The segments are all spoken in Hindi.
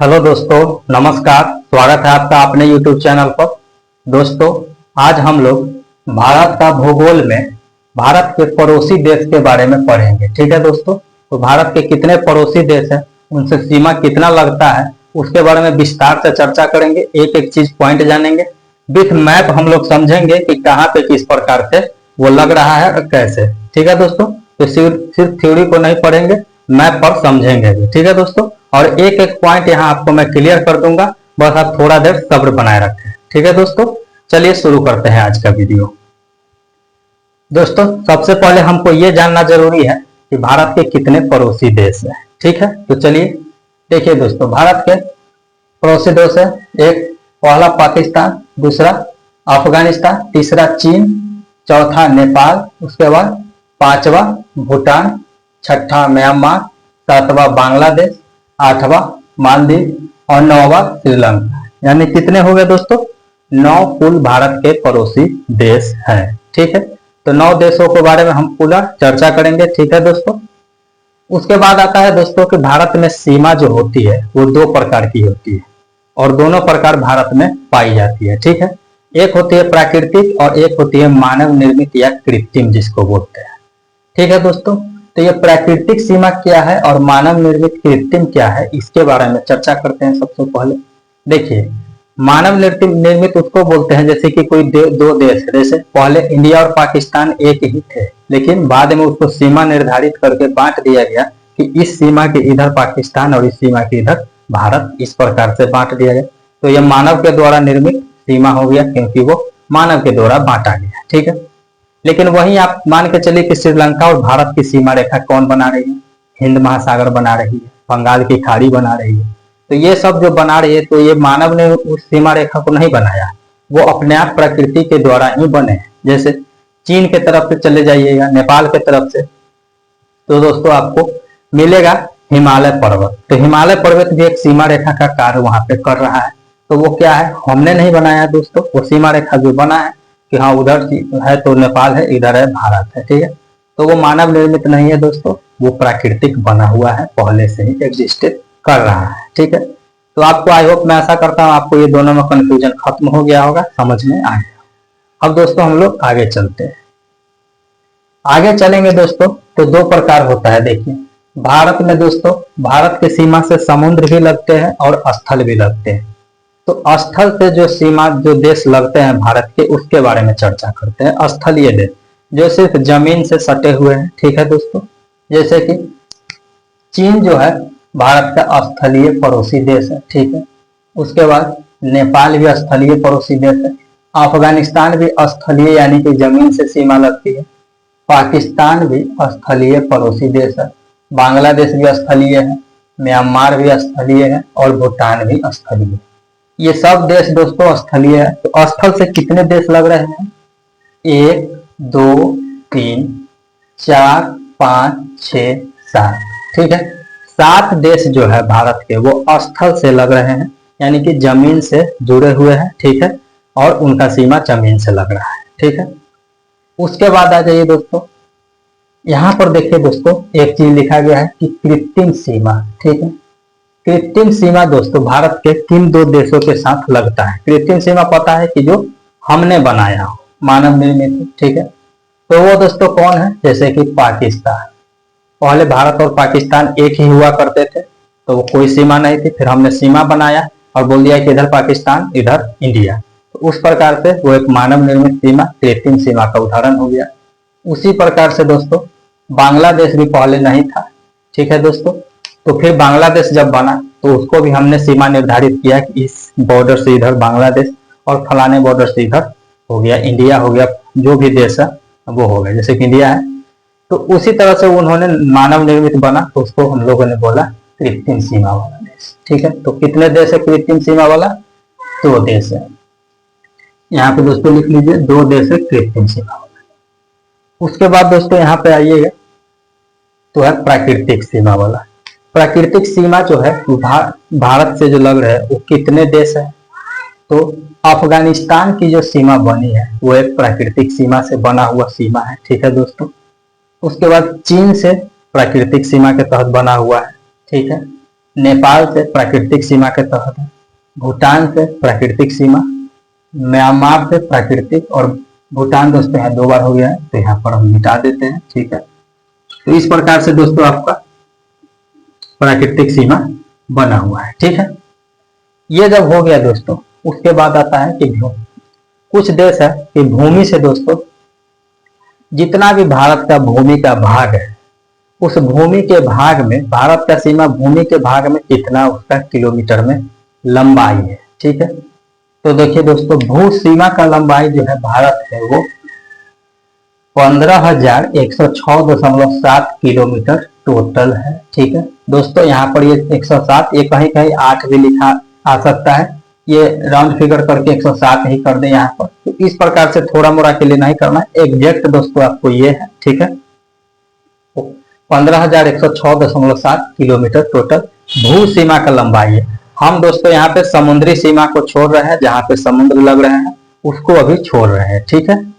हेलो दोस्तों, नमस्कार। स्वागत है आपका अपने YouTube चैनल पर। दोस्तों, आज हम लोग भारत का भूगोल में भारत के पड़ोसी देश के बारे में पढ़ेंगे। ठीक है दोस्तों, तो भारत के कितने पड़ोसी देश हैं, उनसे सीमा कितना लगता है, उसके बारे में विस्तार से चर्चा करेंगे। एक एक चीज पॉइंट जानेंगे। विथ मैप हम लोग समझेंगे कि कहाँ पे किस प्रकार से वो लग रहा है और कैसे। ठीक है दोस्तों, तो सिर्फ थ्योरी को नहीं पढ़ेंगे, मैप पर समझेंगे भी। ठीक है दोस्तों, और एक एक पॉइंट यहाँ आपको मैं क्लियर कर दूंगा, बस आप थोड़ा देर सब्र बनाए रखें। ठीक है दोस्तों, चलिए शुरू करते हैं आज का वीडियो। दोस्तों, सबसे पहले हमको ये जानना जरूरी है कि भारत के कितने पड़ोसी देश हैं। ठीक है, तो चलिए देखिए दोस्तों, भारत के पड़ोसी देश है एक पहला पाकिस्तान, दूसरा अफगानिस्तान, तीसरा चीन, चौथा नेपाल, उसके बाद पांचवा भूटान, छठा म्यांमार, सातवां बांग्लादेश, आठवां मालदीव और नौवां श्रीलंका। यानी कितने हो गए दोस्तों? 9 कुल भारत के पड़ोसी देश हैं। ठीक है, तो 9 देशों के बारे में हम पूरा चर्चा करेंगे। ठीक है दोस्तों, उसके बाद आता है दोस्तों कि भारत में सीमा जो होती है वो 2 प्रकार की होती है और दोनों प्रकार भारत में पाई जाती है। ठीक है, एक होती है प्राकृतिक और एक होती है मानव निर्मित या कृत्रिम, जिसको बोलते हैं। ठीक है दोस्तों, तो ये प्राकृतिक सीमा क्या है और मानव निर्मित कृत्रिम क्या है, इसके बारे में चर्चा करते हैं। सबसे पहले देखिए, मानव निर्मित उसको बोलते हैं जैसे कि कोई 2 देश है। जैसे पहले इंडिया और पाकिस्तान एक ही थे, लेकिन बाद में उसको सीमा निर्धारित करके बांट दिया गया कि इस सीमा के इधर पाकिस्तान और इस सीमा के इधर भारत, इस प्रकार से बांट दिया गया। तो यह मानव के द्वारा निर्मित सीमा हो गया, क्योंकि वो मानव के द्वारा बांटा गया। ठीक है, लेकिन वहीं आप मान के चलिए कि श्रीलंका और भारत की सीमा रेखा कौन बना रही है? हिंद महासागर बना रही है, बंगाल की खाड़ी बना रही है। तो ये सब जो बना रही है, तो ये मानव ने उस सीमा रेखा को नहीं बनाया, वो अपने आप प्रकृति के द्वारा ही बने हैं। जैसे चीन के तरफ से चले जाइएगा, नेपाल के तरफ से, तो दोस्तों आपको मिलेगा हिमालय पर्वत। तो हिमालय पर्वत भी एक सीमा रेखा का कार्य वहां पे कर रहा है। तो वो क्या है? हमने नहीं बनाया दोस्तों, वो सीमा रेखा जो बना है कि हाँ उधर है तो नेपाल है, इधर है भारत है। ठीक है, तो वो मानव निर्मित नहीं है दोस्तों, वो प्राकृतिक बना हुआ है, पहले से ही एग्जिस्टेड कर रहा है। ठीक है, तो आपको आई होप, मैं ऐसा करता हूँ आपको ये दोनों में कंफ्यूजन खत्म हो गया होगा, समझ में आ गया। अब दोस्तों हम लोग आगे चलते हैं। आगे चलेंगे दोस्तों, तो 2 प्रकार होता है। देखिए, भारत में दोस्तों, भारत की सीमा से समुद्र भी लगते हैं और स्थल भी लगते हैं। तो स्थल से जो सीमा, जो देश लगते हैं भारत के, उसके बारे में चर्चा करते हैं। स्थलीय देश जो सिर्फ जमीन से सटे हुए हैं। ठीक है दोस्तों, जैसे कि चीन जो है भारत का स्थलीय पड़ोसी देश है। ठीक है, उसके बाद नेपाल भी स्थलीय पड़ोसी देश है, अफगानिस्तान भी स्थलीय यानी कि जमीन से सीमा लगती है, पाकिस्तान भी स्थलीय पड़ोसी देश है, बांग्लादेश भी स्थलीय है, म्यांमार भी स्थलीय है और भूटान भी स्थलीय है। ये सब देश दोस्तों स्थलीय है। तो स्थल से कितने देश लग रहे हैं? 1 2 3 4 5 6 7। ठीक है, 7 देश जो है भारत के वो स्थल से लग रहे हैं, यानी कि जमीन से जुड़े हुए हैं। ठीक है, और उनका सीमा जमीन से लग रहा है। ठीक है, उसके बाद आ जाइए दोस्तों, यहाँ पर देखिए दोस्तों, एक चीज लिखा गया है कि कृत्रिम सीमा। ठीक है, कृत्रिम सीमा दोस्तों भारत के किन 2 देशों के साथ लगता है? कृत्रिम सीमा पता है कि जो हमने बनाया हो, मानव निर्मित। ठीक है, तो वो दोस्तों कौन है? जैसे कि पाकिस्तान। पहले भारत और पाकिस्तान एक ही हुआ करते थे, तो वो कोई सीमा नहीं थी, फिर हमने सीमा बनाया और बोल दिया कि इधर पाकिस्तान, इधर इंडिया। तो उस प्रकार से वो एक मानव निर्मित सीमा, कृत्रिम सीमा का उदाहरण हो गया। उसी प्रकार से दोस्तों बांग्लादेश भी पहले नहीं था। ठीक है दोस्तों, तो फिर बांग्लादेश जब बना तो उसको भी हमने सीमा निर्धारित किया कि इस बॉर्डर से इधर बांग्लादेश और फलाने बॉर्डर से इधर हो गया इंडिया, हो गया जो भी देश है वो हो गया, जैसे कि इंडिया है। तो उसी तरह से उन्होंने मानव निर्मित बना, तो उसको हम लोगों ने बोला कृत्रिम सीमा वाला देश। ठीक है, तो कितने देश है कृत्रिम सीमा वाला? 2 देश है। यहाँ पे दोस्तों लिख लीजिए, 2 देश है कृत्रिम सीमा वाला। उसके बाद दोस्तों यहाँ पे आइएगा, तो है प्राकृतिक सीमा वाला। प्राकृतिक सीमा जो है भारत से जो लग रहा है वो कितने देश है? तो अफगानिस्तान की जो सीमा बनी है वो एक प्राकृतिक सीमा से बना हुआ सीमा है। ठीक है दोस्तों, उसके बाद चीन से प्राकृतिक सीमा के तहत बना हुआ है। ठीक है, नेपाल से प्राकृतिक सीमा के तहत है, भूटान से प्राकृतिक सीमा, म्यांमार से प्राकृतिक, और भूटान दोस्तों यहाँ 2 बार हो गया है तो यहाँ पर हम मिटा देते हैं। ठीक है, तो इस प्रकार से दोस्तों आपका प्राकृतिक सीमा बना हुआ है। ठीक है, ये जब हो गया दोस्तों, उसके बाद आता है कि कुछ देश है कि भूमि से दोस्तों जितना भी भारत का भूमि का भाग है, उस भूमि के भाग में, भारत का सीमा भूमि के भाग में कितना उसका किलोमीटर में लंबाई है। ठीक है, तो देखिए दोस्तों, भू सीमा का लंबाई जो है भारत है वो 15,106.7 किलोमीटर टोटल है। ठीक है दोस्तों, यहाँ पर ये 107, ये कहीं कहीं 8 भी लिखा आ सकता है, ये राउंड फिगर करके 107 ही कर दे यहाँ पर। तो इस प्रकार से थोड़ा मोड़ा के लिए नहीं करना है, एग्जैक्ट दोस्तों आपको ये है। ठीक है, 15,106.7 किलोमीटर टोटल भू सीमा का लंबाई है। हम दोस्तों यहाँ पे समुद्री सीमा को छोड़ रहे हैं, जहाँ पे समुद्र लग रहे हैं उसको अभी छोड़ रहे हैं। ठीक है,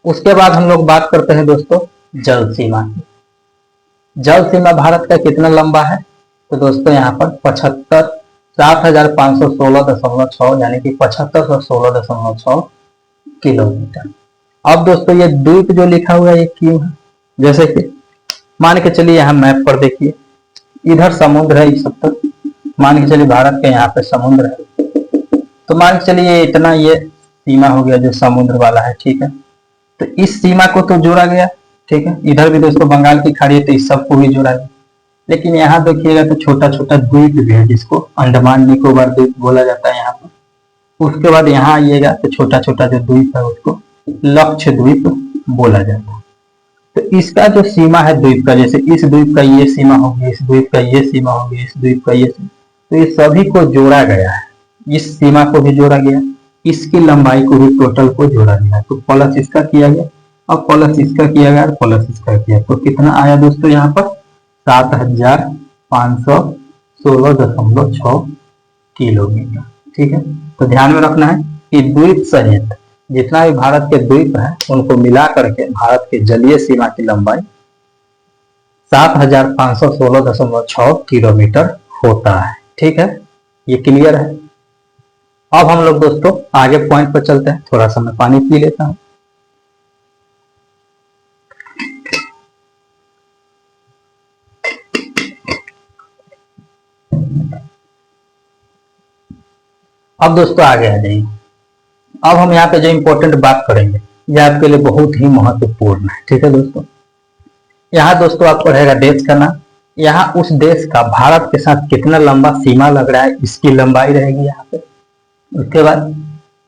उसके बाद हम लोग बात करते हैं दोस्तों जल सीमा की। जल सीमा भारत का कितना लंबा है, तो दोस्तों यहाँ पर 7,516.6 यानी कि 7,516.6 किलोमीटर। अब दोस्तों ये द्वीप जो लिखा हुआ है ये क्यों है, जैसे कि मान के चलिए यहाँ मैप पर देखिए, इधर समुद्र है, इस सब तक मान के चलिए भारत के यहाँ पे समुद्र है, तो मान के चलिए इतना ये सीमा हो गया जो समुद्र वाला है। ठीक है, तो इस सीमा को तो जोड़ा गया। ठीक है, इधर भी दोस्तों बंगाल की खाड़ी है तो इस सबको भी जोड़ा गया, लेकिन यहाँ देखिएगा तो छोटा छोटा द्वीप भी है जिसको अंडमान निकोबार द्वीप बोला जाता है यहाँ पर। उसके बाद यहाँ आइएगा तो छोटा छोटा जो द्वीप है उसको लक्षद्वीप बोला जाता है। तो इसका जो सीमा है द्वीप का, जैसे इस द्वीप का ये सीमा होगी, इस द्वीप का ये सीमा होगी, इस द्वीप का ये सीमा, तो ये सभी को जोड़ा गया है। इस सीमा को भी जोड़ा गया, इसकी लंबाई को भी टोटल को जोड़ा गया, तो प्लस इसका किया गया और प्लस इसका किया गया और प्लस इसका किया, तो कितना आया दोस्तों यहाँ पर 7,516.6 किलोमीटर। ठीक है, तो ध्यान में रखना है कि द्वीप सहित जितना भी भारत के द्वीप है उनको मिला करके भारत के जलीय सीमा की लंबाई 7,516.6 किलोमीटर होता है। ठीक है, ये क्लियर है। अब हम लोग दोस्तों आगे पॉइंट पर चलते हैं, थोड़ा सा मैं पानी पी लेता हूं। अब दोस्तों आगे आ जाइए। अब हम यहाँ पे जो इंपॉर्टेंट बात करेंगे ये आपके लिए बहुत ही महत्वपूर्ण है। ठीक है दोस्तों, यहाँ दोस्तों आपको रहेगा देश का नाम, यहाँ उस देश का भारत के साथ कितना लंबा सीमा लग रहा है इसकी लंबाई रहेगी यहाँ पे। उसके बाद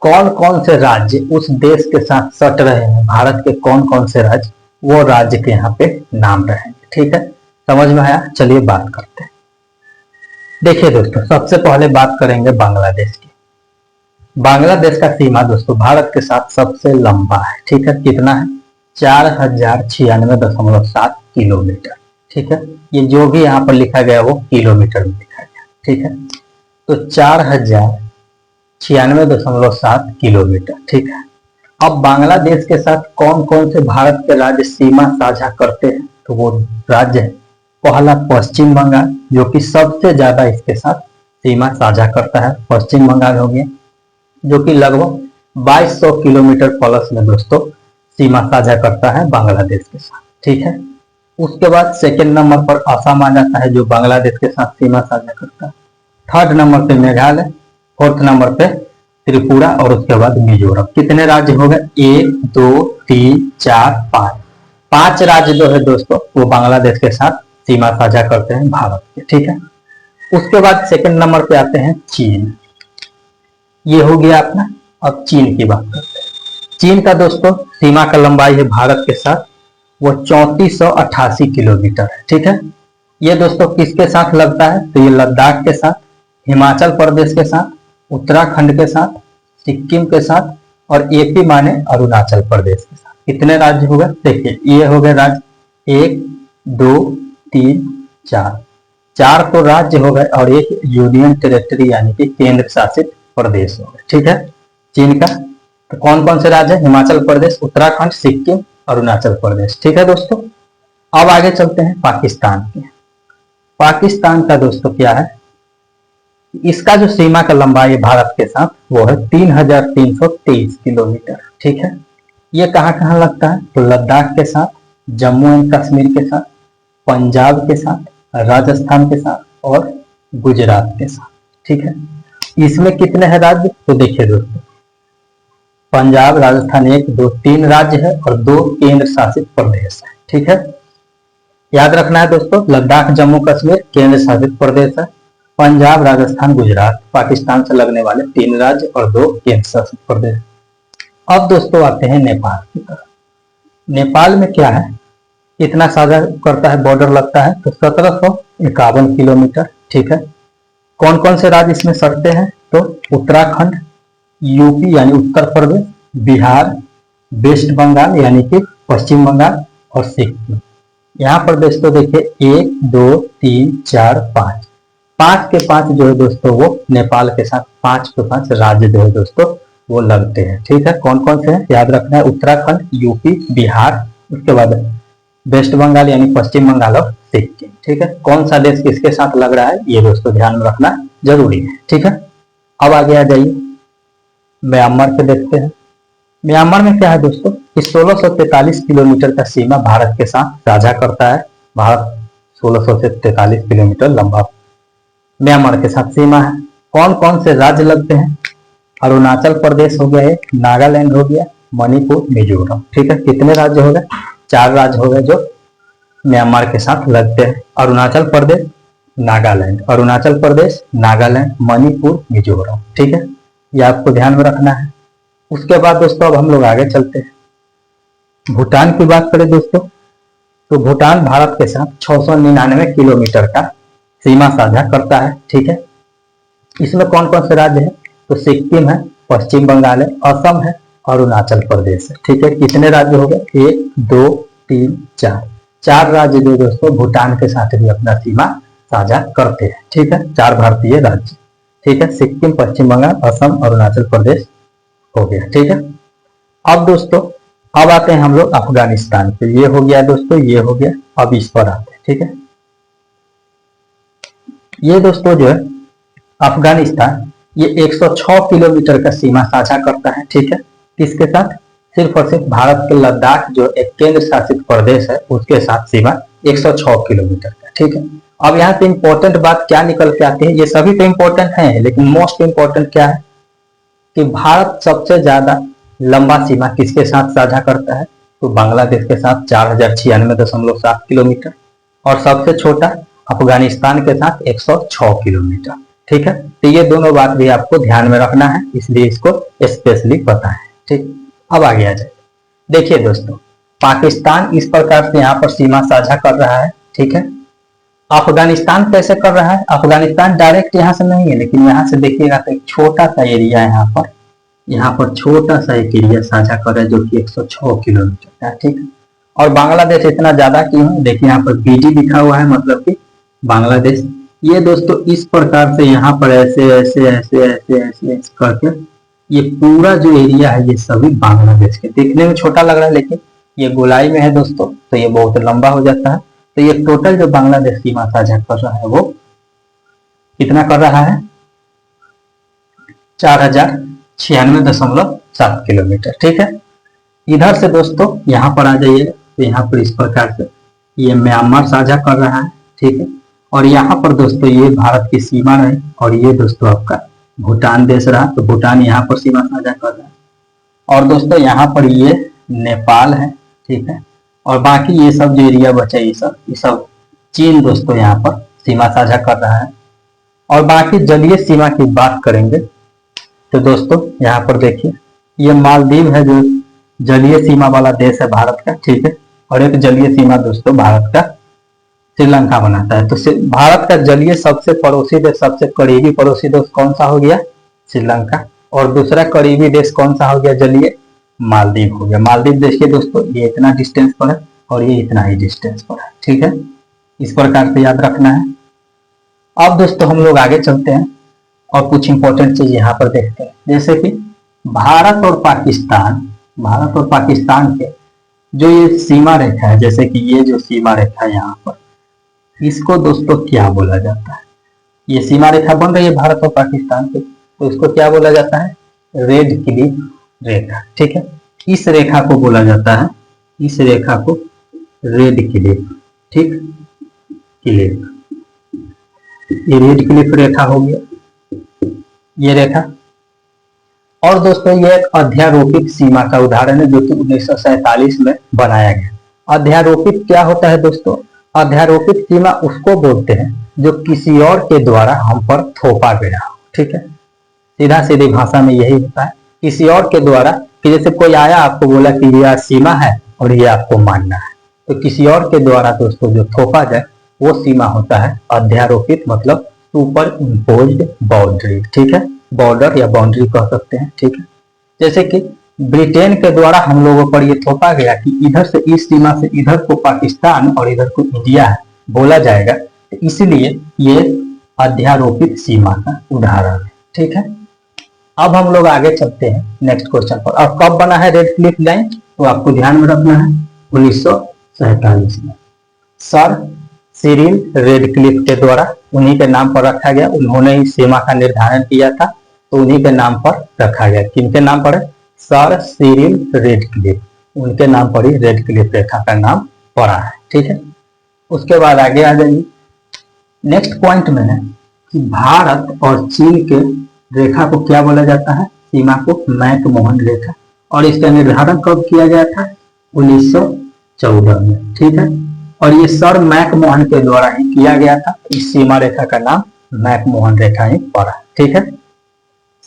कौन कौन से राज्य उस देश के साथ सट रहे हैं, भारत के कौन कौन से राज्य, वो राज्य के यहाँ पे नाम रहेंगे। ठीक है, समझ में आया? चलिए बात करते हैं। देखिए दोस्तों, सबसे पहले बात करेंगे बांग्लादेश की। बांग्लादेश का सीमा दोस्तों भारत के साथ सबसे लंबा है। ठीक है, कितना है 4,096.7 किलोमीटर। ठीक है, ये जो भी यहाँ पर लिखा गया वो किलोमीटर में लिखा गया। ठीक है, तो 4,096.7 किलोमीटर। ठीक है, अब बांग्लादेश के साथ कौन कौन से भारत के राज्य सीमा साझा करते हैं, तो वो राज्य है पहला पश्चिम बंगाल, जो कि सबसे ज्यादा इसके साथ सीमा साझा करता है। पश्चिम बंगाल हो गया जो कि लगभग 2200 किलोमीटर प्लस में दोस्तों सीमा साझा करता है बांग्लादेश के साथ। ठीक है, उसके बाद सेकंड नंबर पर असम आ जाता है जो बांग्लादेश के साथ सीमा साझा करता है। थर्ड नंबर पे मेघालय, फोर्थ नंबर पे त्रिपुरा और उसके बाद मिजोरम। कितने राज्य हो गए? 1 2 3 4 5। 5 राज्य जो है दोस्तों वो बांग्लादेश के साथ सीमा साझा करते हैं भारत के। ठीक है, उसके बाद सेकंड नंबर पे आते हैं चीन। ये हो गया अपना। अब चीन की बात करते हैं। चीन का दोस्तों सीमा का लंबाई है भारत के साथ वो 3488 किलोमीटर है। ठीक है, ये दोस्तों किसके साथ लगता है? तो ये लद्दाख के साथ, हिमाचल प्रदेश के साथ, उत्तराखंड के साथ, सिक्किम के साथ और एपी माने अरुणाचल प्रदेश के साथ। कितने राज्य हो गए? देखिए ये हो गए राज्य 1 2 3 4। 4 तो राज्य हो गए और एक यूनियन टेरिटरी यानी कि केंद्र शासित प्रदेश हो गए। ठीक है, चीन का तो कौन कौन से राज्य? हिमाचल प्रदेश, उत्तराखंड, सिक्किम, अरुणाचल प्रदेश। ठीक है दोस्तों, अब आगे चलते हैं पाकिस्तान के। पाकिस्तान का दोस्तों क्या है? इसका जो सीमा का लंबाई है भारत के साथ वो है 3,323 किलोमीटर। ठीक है, ये कहाँ कहाँ लगता है? तो लद्दाख के साथ, जम्मू एंड कश्मीर के साथ, पंजाब के साथ, राजस्थान के साथ और गुजरात के साथ। ठीक है, इसमें कितने हैं राज्य? तो देखिए दोस्तों, पंजाब, राजस्थान 1, 2, 3 राज्य है और 2 केंद्र शासित प्रदेश है। ठीक है, याद रखना है दोस्तों, लद्दाख, जम्मू कश्मीर केंद्र शासित प्रदेश है, पंजाब, राजस्थान, गुजरात पाकिस्तान से लगने वाले 3 राज्य और 2 केंद्र शासित प्रदेश। अब दोस्तों आते हैं नेपाल की तरफ। नेपाल में क्या है, कितना साझा करता है, बॉर्डर लगता है? तो 1751 किलोमीटर। ठीक है, कौन कौन से राज्य इसमें सटते हैं? तो उत्तराखंड, यूपी यानी उत्तर प्रदेश, बिहार, वेस्ट बंगाल यानी कि पश्चिम बंगाल और सिक्किम। यहाँ पर दोस्तों देखिए 1, 2, 3, 4, 5, 5 के 5 जो है दोस्तों वो नेपाल के साथ 5 के 5 राज्य जो है दोस्तों वो लगते हैं। ठीक है, कौन कौन से हैं याद रखना है? उत्तराखंड, यूपी, बिहार, उसके बाद वेस्ट बंगाल यानी पश्चिम बंगाल और सिक्किम। ठीक है, कौन सा देश किसके साथ लग रहा है ये दोस्तों ध्यान में रखना जरूरी है। ठीक है, अब आगे आ जाइए म्यांमार के देखते हैं। म्यांमार में क्या है दोस्तों कि 1643 किलोमीटर का सीमा भारत के साथ साझा करता है। भारत 1643 किलोमीटर लंबा म्यांमार के साथ सीमा है। कौन कौन से राज्य लगते हैं? अरुणाचल प्रदेश हो गया, नागालैंड हो गया, मणिपुर, मिजोरम। ठीक है, कितने राज्य हो गए? 4 राज्य हो गए जो म्यांमार के साथ लगते हैं। अरुणाचल प्रदेश, नागालैंड, अरुणाचल प्रदेश, नागालैंड, मणिपुर, मिजोरम। ठीक है, ये आपको ध्यान में रखना है। उसके बाद दोस्तों अब हम लोग आगे चलते हैं। भूटान की बात करें दोस्तों तो भूटान भारत के साथ 699 किलोमीटर का सीमा साझा करता है। ठीक है, इसमें कौन कौन से राज्य है? तो सिक्किम है, पश्चिम बंगाल है, असम है, अरुणाचल प्रदेश है। ठीक है, कितने राज्य हो गए? 1, 2, 3, 4, 4 राज्य जो दोस्तों भूटान के साथ भी अपना सीमा साझा करते हैं। ठीक है, 4 भारतीय राज्य। ठीक है, सिक्किम, पश्चिम बंगाल, असम, अरुणाचल प्रदेश हो गया। ठीक है, अब दोस्तों अब आते हैं हम लोग अफगानिस्तान पे। ये हो गया दोस्तों, ये हो गया। अब इस पर आते हैं। ठीक है, ये दोस्तों जो है अफगानिस्तान ये 106 किलोमीटर का सीमा साझा करता है। ठीक है, किसके साथ? सिर्फ और सिर्फ भारत के लद्दाख जो एक केंद्र शासित प्रदेश है उसके साथ सीमा 106 किलोमीटर का। ठीक है, अब यहाँ पे इंपॉर्टेंट बात क्या निकल के आती है? ये सभी तो इंपॉर्टेंट है लेकिन मोस्ट इंपॉर्टेंट क्या है कि भारत सबसे ज्यादा लंबा सीमा किसके साथ साझा करता है? तो बांग्लादेश के साथ 4096.7 किलोमीटर और सबसे छोटा अफगानिस्तान के साथ 106 किलोमीटर। ठीक है, तो ये दोनों बात भी आपको ध्यान में रखना है, इसलिए इसको स्पेशली पता है। ठीक, अब आगे आ जाए। देखिए दोस्तों, पाकिस्तान इस प्रकार से यहाँ पर सीमा साझा कर रहा है। ठीक है, अफगानिस्तान कैसे कर रहा है? अफगानिस्तान डायरेक्ट यहाँ से नहीं है, लेकिन यहाँ से देखिएगा तो एक छोटा सा एरिया यहाँ पर छोटा सा एक एरिया साझा कर रहा है जो कि 106 किलोमीटर का। ठीक है, और बांग्लादेश इतना ज्यादा क्यों है? देखिए यहाँ पर बीजी लिखा हुआ है, मतलब कि बांग्लादेश। ये दोस्तों इस प्रकार से यहाँ पर ऐसे ऐसे ऐसे ऐसे ऐसे करके ये पूरा जो एरिया है ये सभी बांग्लादेश के। देखने में छोटा लग रहा है लेकिन ये गोलाई में है दोस्तों, तो ये बहुत लंबा हो जाता है। तो ये टोटल जो बांग्लादेश सीमा साझा कर रहा है वो कितना कर रहा है? 4096.7 किलोमीटर। ठीक है, इधर से दोस्तों यहाँ पर आ जाइए तो यहाँ पर इस प्रकार से ये म्यांमार साझा कर रहा है। ठीक है, और यहाँ पर दोस्तों ये भारत की सीमा रही और ये दोस्तों आपका भूटान देश रहा, तो भूटान यहाँ पर सीमा साझा कर रहा है। और दोस्तों यहाँ पर ये नेपाल है। ठीक है, और बाकी ये सब जो एरिया बचा ये सब चीन दोस्तों यहाँ पर सीमा साझा कर रहा है। और बाकी जलीय सीमा की बात करेंगे तो दोस्तों यहाँ पर देखिए ये मालदीव है जो जलीय सीमा वाला देश है भारत का। ठीक है, और एक जलीय सीमा दोस्तों भारत का श्रीलंका बनाता है। तो भारत का जलीय सबसे पड़ोसी देश, सबसे करीबी पड़ोसी देश कौन सा हो गया? श्रीलंका। और दूसरा करीबी देश कौन सा हो गया जलीय? मालदीव हो गया। मालदीव देखिए दोस्तों ये इतना डिस्टेंस पर है और ये इतना ही डिस्टेंस पर है। ठीक है, इस प्रकार से याद रखना है। अब दोस्तों हम लोग आगे चलते हैं और कुछ इंपॉर्टेंट चीज यहाँ पर देखते हैं, जैसे कि भारत और पाकिस्तान के जो ये सीमा रेखा है, जैसे कि ये जो सीमा रेखा है यहाँ पर, इसको दोस्तों क्या बोला जाता है? ये सीमा रेखा बन रही है भारत और पाकिस्तान की, तो इसको क्या बोला जाता है? रेड क्लिफ रेखा। ठीक है, इस रेखा को बोला जाता है, इस रेखा को रेड क्लिफ, ठीक, क्लिफ, ये रेड क्लिफ रेखा हो गया ये रेखा। और दोस्तों ये एक अध्यारोपित सीमा का उदाहरण है जो कि 1947 में बनाया गया। अध्यारोपित क्या होता है दोस्तों? अध्यारोपित सीमा उसको बोलते हैं जो किसी और के द्वारा हम पर थोपा गया हो। ठीक है, सीधा सीधी भाषा में यही होता है, किसी और के द्वारा, कि जैसे कोई आया आपको बोला कि यह सीमा है और ये आपको मानना है, तो किसी और के द्वारा दोस्तों जो थोपा जाए वो सीमा होता है अध्यारोपित, मतलब सुपर इम्पोज्ड बाउंड्री। ठीक है, बॉर्डर या बाउंड्री कह सकते हैं। ठीक है, जैसे कि ब्रिटेन के द्वारा हम लोगों पर यह थोपा गया कि इधर से इस सीमा से इधर को पाकिस्तान और इधर को इंडिया है बोला जाएगा, तो इसलिए ये अध्यारोपित सीमा का उदाहरण है। ठीक है, अब हम लोग आगे चलते हैं नेक्स्ट क्वेश्चन पर। और कब बना है रेड क्लिफ लाइन? तो आपको ध्यान में रखना है 1947 में सर सिरिल रेडक्लिफ के द्वारा, उन्हीं के नाम पर रखा गया। उन्होंने ही सीमा का निर्धारण किया था, तो उन्हीं के नाम पर रखा गया। किनके नाम पर है? सर सिरिल रेडक्लिफ, उनके नाम पर ही रेडक्लिफ रेखा का नाम पड़ा है। ठीक है, उसके बाद आगे आ जाइए। नेक्स्ट पॉइंट में है कि भारत और चीन के रेखा को क्या बोला जाता है? सीमा को मैकमोहन रेखा। और इसका निर्धारण कब किया गया था? 1914 में। ठीक है, और ये सर मैकमोहन के द्वारा ही किया गया था। इस सीमा रेखा का नाम मैकमोहन रेखा ही पड़ा। ठीक है,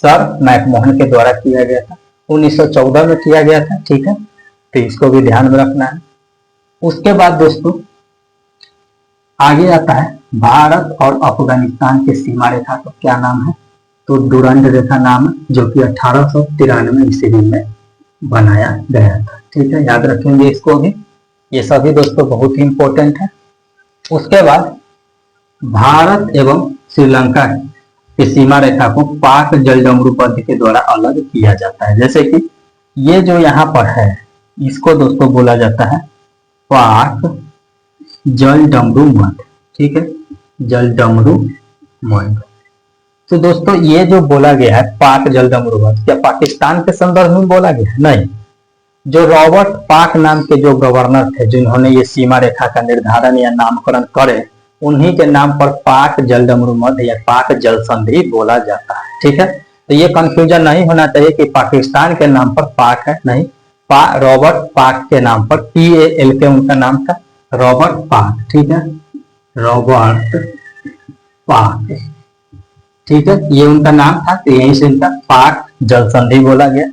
सर मैकमोहन के द्वारा किया गया था, 1914 में किया गया था। ठीक है, तो इसको भी ध्यान में रखना है। उसके बाद दोस्तों आगे आता है भारत और अफगानिस्तान के सीमा रेखा का क्या नाम है? तो डुरंड रेखा नाम है, जो कि 1893 ईस्वी में बनाया गया था। ठीक है, याद रखेंगे इसको भी, ये सभी दोस्तों बहुत ही इंपॉर्टेंट है। उसके बाद भारत एवं श्रीलंका की सीमा रेखा को पाक जलडमरू पद के द्वारा अलग किया जाता है। जैसे कि ये जो यहाँ पर है, इसको दोस्तों बोला जाता है पाक जलडमरू मध्य। ठीक है, जलडमरू मध्य। तो दोस्तों ये जो बोला गया है पाक जलडमरू मध्य, क्या पाकिस्तान के संदर्भ में बोला गया है? नहीं, जो रॉबर्ट पाक नाम के जो गवर्नर थे, जिन्होंने ये सीमा रेखा का निर्धारण या नामकरण करे, उन्हीं के नाम पर पाक जलडमरू मध्य या पाक जल संधि बोला जाता है। ठीक है, तो ये कंफ्यूजन नहीं होना चाहिए कि पाकिस्तान के नाम पर पाक है, नहीं, रॉबर्ट पाक के नाम पर, PAL के उनका नाम था, रॉबर्ट पाक। ठीक है, रॉबर्ट पाक। ठीक है, ये उनका नाम था, तो यहीं से इनका पाक जल संधि बोला गया।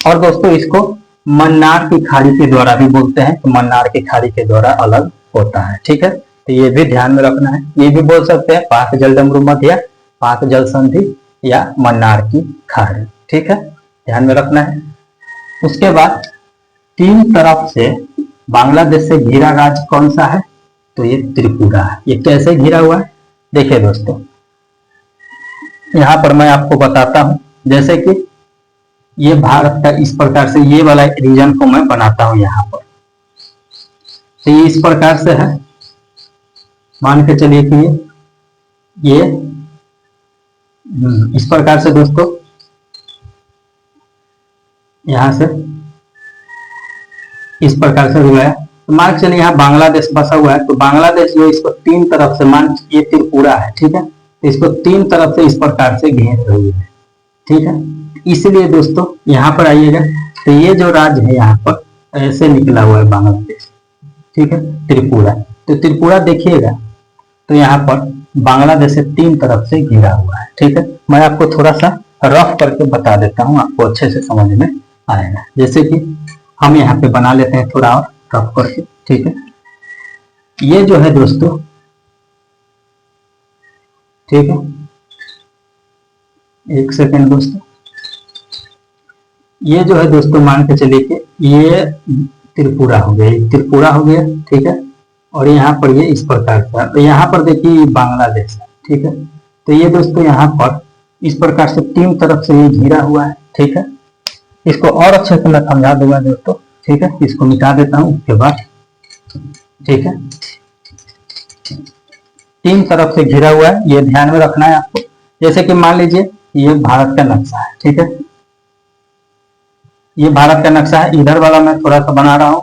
और दोस्तों इसको मन्नार की खाड़ी के द्वारा भी बोलते हैं, तो मन्नार की खाड़ी के द्वारा अलग होता है। ठीक है, तो ये भी ध्यान में रखना है। ये भी बोल सकते हैं पाक जलडमरू मध्य या पाक जल संधि या मन्नार की खाड़ी। ठीक है, ध्यान में रखना है। उसके बाद तीन तरफ से बांग्लादेश से घिरा राज्य कौन सा है? तो ये त्रिपुरा है। ये कैसे घिरा हुआ है? देखिए दोस्तों, यहाँ पर मैं आपको बताता हूं। जैसे कि ये भारत का इस प्रकार से ये वाला रीजन को मैं बनाता हूं यहाँ पर, तो ये इस प्रकार से है। मान के चलिए कि ये इस प्रकार से दोस्तों, यहां से इस प्रकार से हुआ है। तो मान के चलिए यहाँ बांग्लादेश बसा हुआ है, तो बांग्लादेश जो इसको तीन तरफ से, मान ये त्रिपुरा है, ठीक है, तो इसको तीन तरफ से इस प्रकार से घेर रही है। ठीक है, इसलिए दोस्तों यहाँ पर आइएगा, तो ये जो राज्य है यहाँ पर ऐसे निकला हुआ है बांग्लादेश। ठीक है, त्रिपुरा, तो त्रिपुरा देखिएगा तो यहाँ पर बांग्लादेश से तीन तरफ से घिरा हुआ है। ठीक है, मैं आपको थोड़ा सा रफ करके बता देता हूँ, आपको अच्छे से समझ में आएगा। जैसे कि हम यहाँ पे बना लेते हैं थोड़ा और रफ करके। ठीक है, ये जो है दोस्तों, ठीक है, एक सेकेंड दोस्तों, ये जो है दोस्तों मान के चलिए कि ये त्रिपुरा हो गया, त्रिपुरा हो गया। ठीक है, और यहाँ पर ये इस प्रकार का, तो यहाँ पर देखिए बांग्लादेश है। ठीक है, तो ये दोस्तों यहाँ पर इस प्रकार से तीन तरफ से ये घिरा हुआ है। ठीक है, इसको और अच्छे से मैं समझा दूंगा दोस्तों। ठीक है, इसको मिटा देता हूँ उसके बाद। ठीक है, तीन तरफ से घिरा हुआ है, ये ध्यान में रखना है आपको। जैसे कि मान लीजिए ये भारत का नक्शा है, ठीक है, ये भारत का नक्शा है, इधर वाला मैं थोड़ा सा बना रहा हूं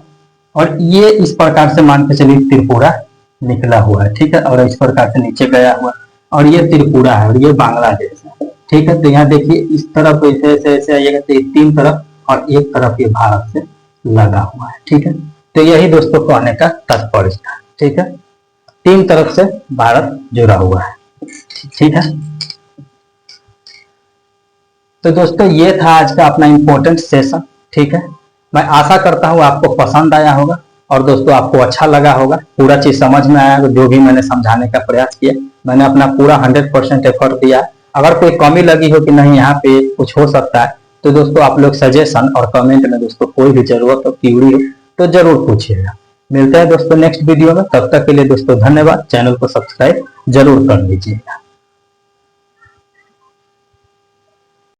और ये इस प्रकार से मान के चलिए त्रिपुरा निकला हुआ है, ठीक है, और इस प्रकार से नीचे गया हुआ और ये त्रिपुरा है और ये बांग्लादेश है, ठीक है। तो यहाँ देखिए इस तरफ ऐसे ऐसे ऐसे आइएगा तो तीन तरफ और एक तरफ ये भारत से लगा हुआ है, ठीक है। तो यही दोस्तों कहने का तात्पर्य था, ठीक है, तीन तरफ से भारत जुड़ा हुआ है, ठीक है। तो दोस्तों ये था आज का अपना इंपॉर्टेंट सेशन, ठीक है। मैं आशा करता हूँ आपको पसंद आया होगा और दोस्तों आपको अच्छा लगा होगा, पूरा चीज समझ में आया, जो भी मैंने समझाने का प्रयास किया मैंने अपना पूरा 100% एफर्ट दिया। अगर कोई कमी लगी हो कि नहीं यहाँ पे कुछ हो सकता है तो दोस्तों आप लोग सजेशन और कमेंट में दोस्तों कोई भी जरूरत हो, क्यूरी हो तो जरूर पूछिएगा। मिलते हैं दोस्तों नेक्स्ट वीडियो में, तब तक के लिए दोस्तों धन्यवाद। चैनल को सब्सक्राइब जरूर कर लीजिएगा।